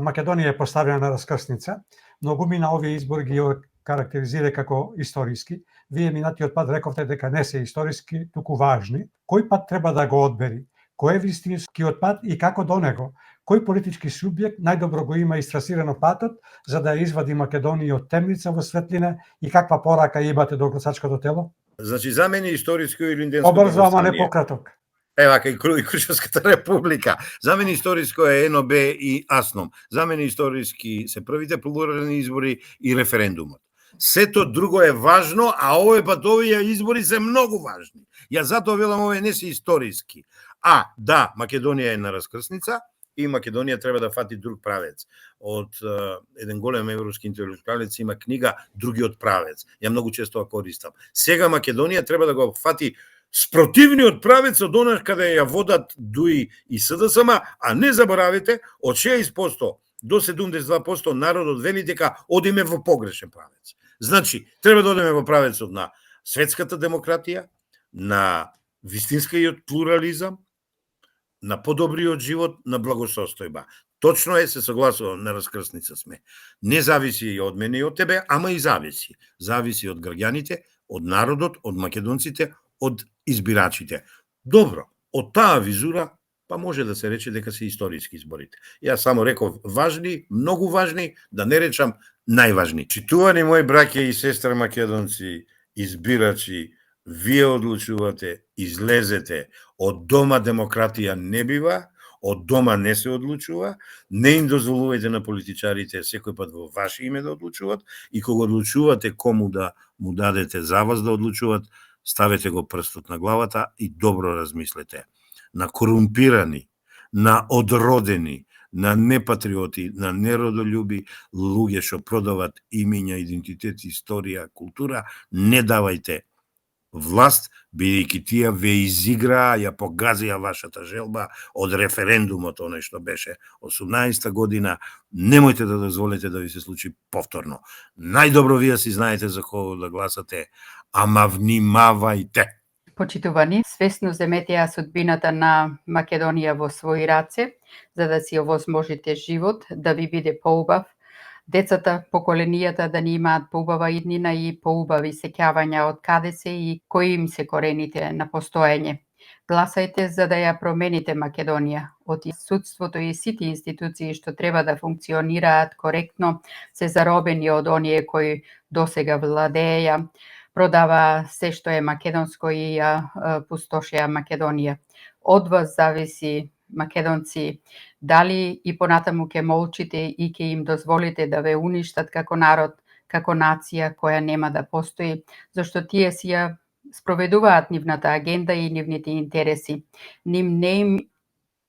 Македонија е поставена на раскрсница. Многумина овие избори ги карактеризира како историски. Вие минатиот пат рековте дека не се историски, туку важни. Кој пат треба да го одбери? Кој е вистинскиот пат и како до него? Кој политички субјект најдобро го има истрасирано патот за да извади Македонија од темница во светлина и каква порака имате до гласачкото тело? Значи, за мене историско и Илинденското Побрзо, ама не повстание. пократок. Вака и Крушевската република. За мене историско е НОБ и АСНОМ. За мене историски се првите плурални избори и референдумот. Сето друго е важно, а овој пат овие избори се многу важни. Ја затоа велам овие не се историски. Да, Македонија е на раскрсница и Македонија треба да фати друг правец. Од еден голем европски интелектуалец има книга Другиот правец. Ја многу често ја користам. Сега Македонија треба да го фати спротивниот правец од она каде ја водат ДУИ и СДСМ, а не заборавите, од 60% до 72% народот вели дека одиме во погрешен правец. Значи, треба да одиме во правецот на светската демократија, на вистинскиот плурализам, на подобриот живот, на благосостојба. Точно е, се согласувам, на раскрсница сме. Не зависи и од мене и од тебе, ама и зависи. Зависи од граѓаните, од народот, од македонците, од избирачите. Добро, од таа визура, па може да се рече дека се историски изборите. Јас само реков важни, многу важни, да не речам најважни. Читувани мои браќа и сестри македонци, избирачи, вие одлучувате, излезете, од дома демократија не бива, од дома не се одлучува, не им дозволувајте на политичарите секој пат во ваше име да одлучуват и кога одлучувате кому да му дадете за вас да одлучуват, ставете го прстот на главата и добро размислете. На корумпирани, на одродени, на непатриоти, на неродолюби луѓе што продават имиња, идентитет, историја, култура, не давајте власт, бидејќи тие ве изиграа, ја погазија вашата желба од референдумот, оној што беше 18 година, немојте да дозволите да ви се случи повторно. Најдобро вие си знаете за кого да гласате, ама внимавајте. Почитувани, свесно земете ја судбината на Македонија во своји раце, за да си овозможите живот, да ви биде поубав, децата, поколенијата да ни имаат поубава иднина и поубави сеќавања од каде се и кои им се корените на постоење. Гласајте за да ја промените Македонија. Од судството и сите институции што треба да функционираат коректно се заробени од оние кои досега владееја, продава се што е македонско и ја пустошеа Македонија. Од вас зависи, македонци, дали и понатаму ќе молчите и ќе им дозволите да ве уништат како народ, како нација која нема да постои, зашто тие си ја спроведуваат нивната агенда и нивните интереси. Ним не им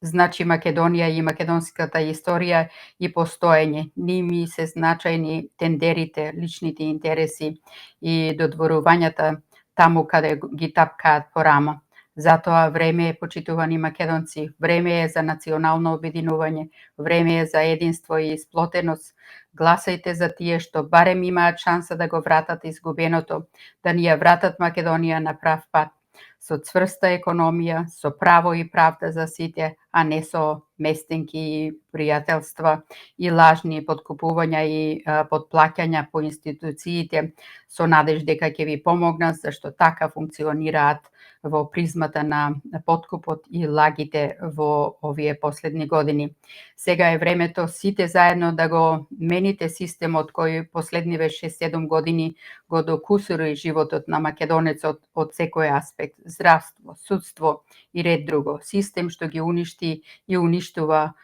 значи Македонија и македонската историја и постоење. Ними се значајни тендерите, личните интереси и додворувањата таму каде ги тапкаат по рамо. Затоа време е, почитувани македонци, време е за национално обединување, време е за единство и сплотеност. Гласајте за тие што барем имаат шанса да го вратат изгубеното, да ни ја вратат Македонија на прав пат, со цврста економија, со право и правда за сите, а не со местенки и пријателства и лажни подкупувања и подплаќања по институциите, со надеж дека ќе ви помогнат, зашто така функционираат во призмата на подкупот и лагите во овие последни години. Сега е времето сите заедно да го мените системот кој последниве 6-7 години го докусури животот на македонецот од секој аспект, здравство, судство и ред друго. Систем што ги уништи и уништува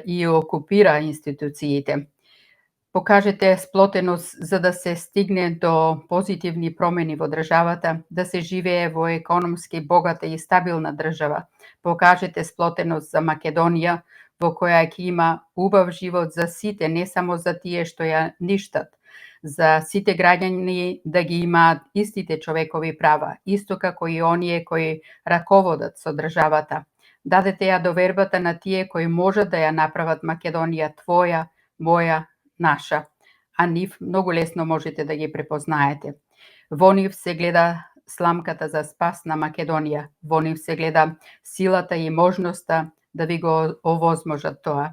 и окупира институциите. Покажете сплотеност за да се стигне до позитивни промени во државата, да се живее во економски богата и стабилна држава. Покажете сплотеност за Македонија, во која ќе има убав живот за сите, не само за тие што ја ништат. За сите граѓани да ги имаат истите човекови права, исто како и оние кои раководат со државата. Дадете ја довербата на тие кои можат да ја направат Македонија твоја, моја, наша, а нив многу лесно можете да ги препознаете. Во нив се гледа сламката за спас на Македонија, во нив се гледа силата и можноста да ви го овозможат тоа.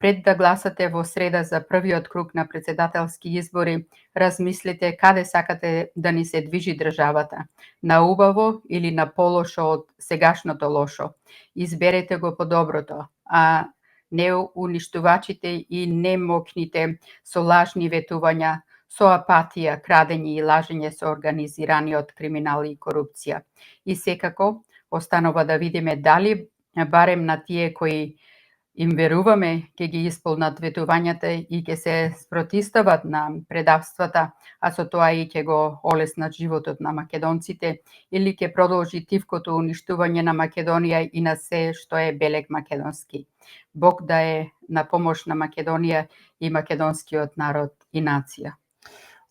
Пред да гласате во среда за првиот круг на претседателски избори, размислите каде сакате да ни се движи државата, на убаво или на полошо од сегашното лошо. Изберете го по доброто, а не уништувачите и не мокните со лажни ветувања, со апатија, крадење и лажење со организираниот криминал и корупција. И секако, останува да видиме дали барем на тие кои им веруваме ќе ги исполнат ветувањата и ќе се спротистават на предавствата, а со тоа и ќе го олеснат животот на македонците, или ќе продолжи тивкото уништување на Македонија и на се што е белег македонски. Бог да е на помош на Македонија и македонскиот народ и нација.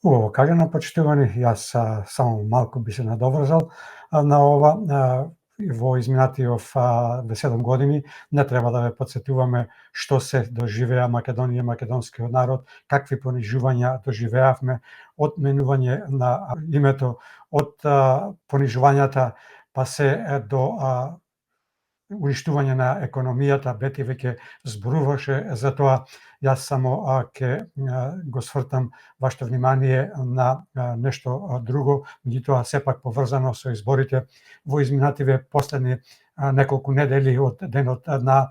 Убаво кажано, почитувани, јас само малку би се надоврзал на ова. Во изминатиот 7 години не треба да ве подсетуваме што се доживеа Македонија, македонскиот народ, какви понижувања доживеавме, од менување на името, од понижувањата па се до уништување на економијата. Бети веќе зборуваше за тоа. Јас само ќе го свртам вашето внимание на нешто друго, меѓутоа сепак поврзано со изборите во изминативе последни неколку недели од денот на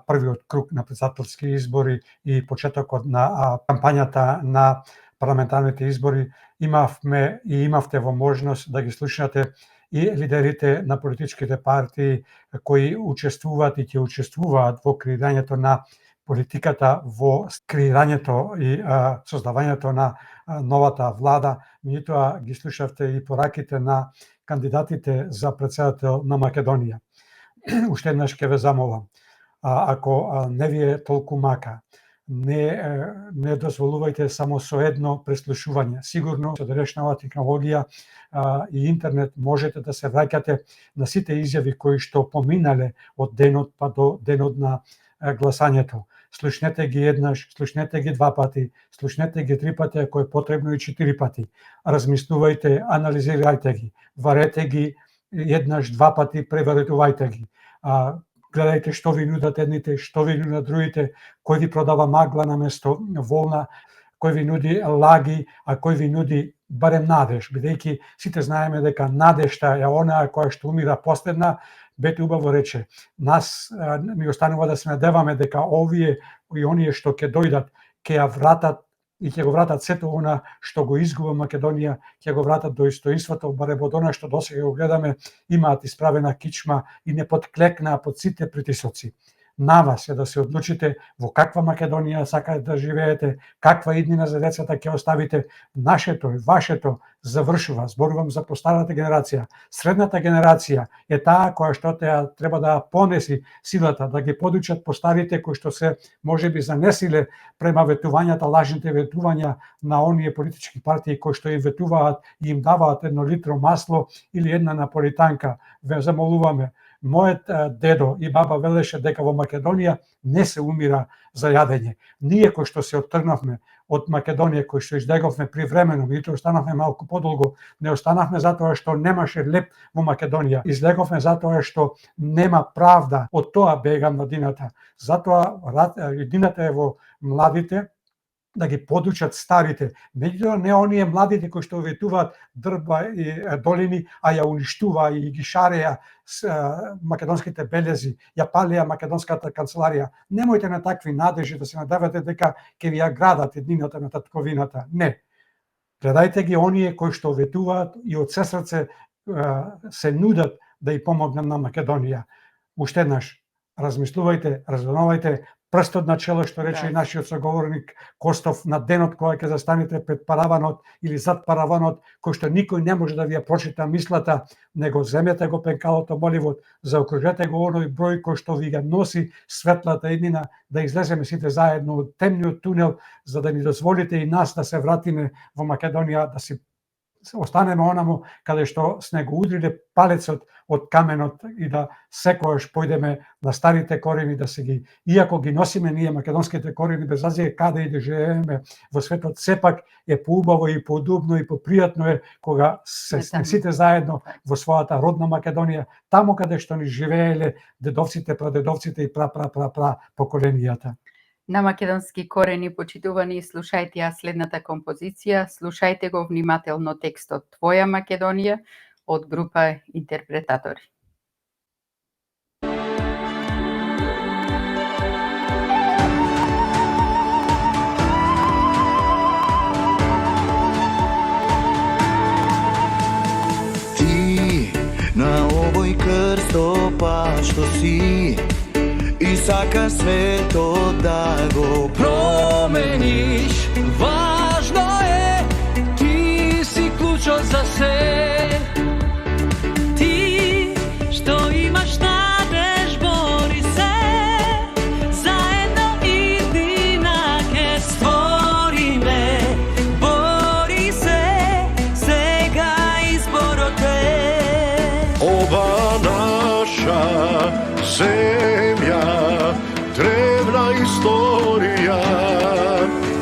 првиот круг на претседателски избори и почетокот на кампањата на парламентарните избори. Имавте во можност да ги слушнете и лидерите на политичките партии кои учествуваат и ќе учествуваат во креирањето на политиката, во креирањето и создавањето на новата влада. Меѓутоа ги слушавте и пораките на кандидатите за претседател на Македонија. Уште еднаш ќе ве замолам, ако не ви е толку мака, не дозволувајте само со едно преслушување. Сигурно со денешната технологија и интернет можете да се враќате на сите изјави кои што поминале од денот па до денот на гласањето. Слушнете ги еднаш, слушнете ги 2 пати, слушнете ги 3 пати, ако е потребно и 4 пати. Размислувајте, анализирајте ги, варете ги еднаш, 2 пати, преверувајте ги. Гледајте што ви нудат едните, што ви нудат другите, кој ви продава магла на место волна, кој ви нуди лаги, а кој ви нуди барем надеж, бидејќи сите знаеме дека надежта е онаа која што умира последна. Бете убаво рече, нас ми останува да се надеваме дека овие и оние што ќе дојдат, ќе ја вратат и ќе го вратат сето она што го изгуба Македонија, ќе го вратат до истоинството, барем од она што досега го гледаме, имаат исправена кичма и не подклекнаа под сите притисоци. На вас е да се одлучите во каква Македонија сакате да живеете, каква иднина за децата ќе оставите. Нашето и вашето завршува. Зборувам за постарата генерација. Средната генерација е таа која што треба да понеси силата, да ги подучат постарите кои што се можеби занесиле према ветувањата, лажните ветувања на оние политички партии кои што им ветуваат и им даваат 1 литро масло или 1 наполитанка. Ве замолуваме. Мојот дедо и баба велеше дека во Македонија не се умира за јадење. Ние кои што се оттргнавме од Македонија, кои што избеговме привремено, и останавме малку подолго, не останавме затоа што немаше леп во Македонија. Излеговме затоа што нема правда. Од тоа бега младината. Затоа едината е во младите, да ги подучат старите. Меѓутоа не оние младите кои што ветуваат дрба и долини, а ја уништуваа и ги шареа македонските белези, ја палеа македонската канцеларија. Немојте на такви надежи да се надевате дека ќе ви ја градат еднината на татковината. Не. Гледајте ги оние кои што ветуваат и од се срце се нудат да ја помогнат на Македонија. Уште еднаш, размислувајте, разумнувајте, прстот на чело, што рече и нашиот соговорник Костов, на денот кога ќе застанете пред параванот или зад параванот, кој што никој не може да ви ја прочита мислата, него земете го пенкалото моливот, заокружете го оној број кој што ви ga носи светлата еднина, да излеземе сите заедно од темниот тунел, за да ни дозволите и нас да се вратиме во Македонија, да си останеме онаму каде што сме го удриле палецот од каменот и да секојаш појдеме на старите корени, да се ги, иако ги носиме ние македонските корени, без разлика каде и да живееме во светот, сепак е поубаво и поудобно и попријатно е кога сме сите заедно во својата родна Македонија, таму каде што ни живееле дедовците, прадедовците и поколенијата. На македонски корени, почитувани, слушајте ја следната композиција. Слушајте го внимателно текстот Твоја Македонија од група Интерпретатори. Ти на овој крстопат што си и сака свето да го промениш. Важно е, ти си клучот за се. Ти што имаш надеж, бори се. Заедно иднина ке створиме. Бори се, сега изборот е. Ова наша земја, древна историја.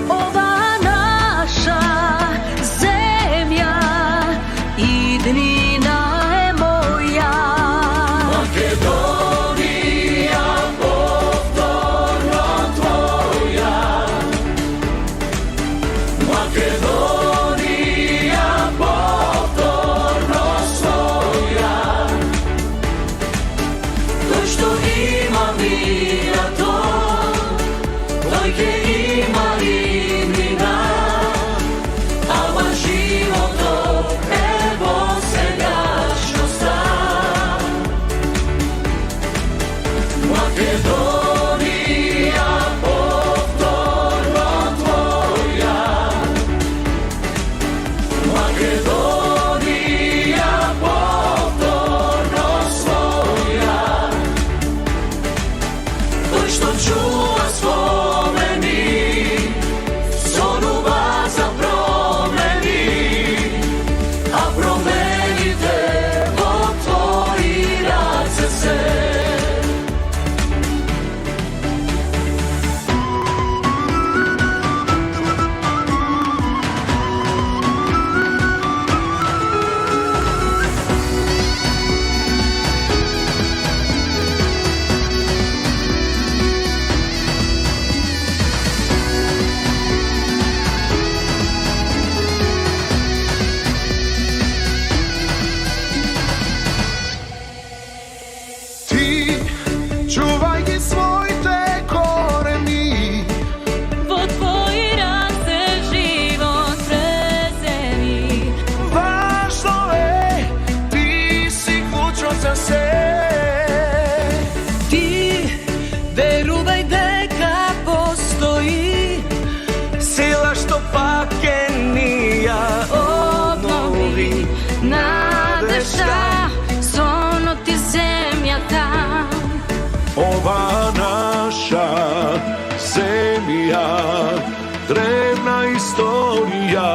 Ова наша земја, иднина е моја. Македонија, повторно твоја. Македонија, повторно своја. Тој што има мирато, тој ќе има иднина, ама животот е во сегашноста. Македонија, повторно твоја. Македонија, повторно своја. Тој што чува спомени, сонува за промени, а промените во твои раце се. Ти чувај ги своите корени. Во твои раце живот преземи. Важно е, ти си клучот за се. Ти верувај дека постои Сила што пак ке ни ја обнови. надежда, сонот и земјата. Ова наша земја, древна историја.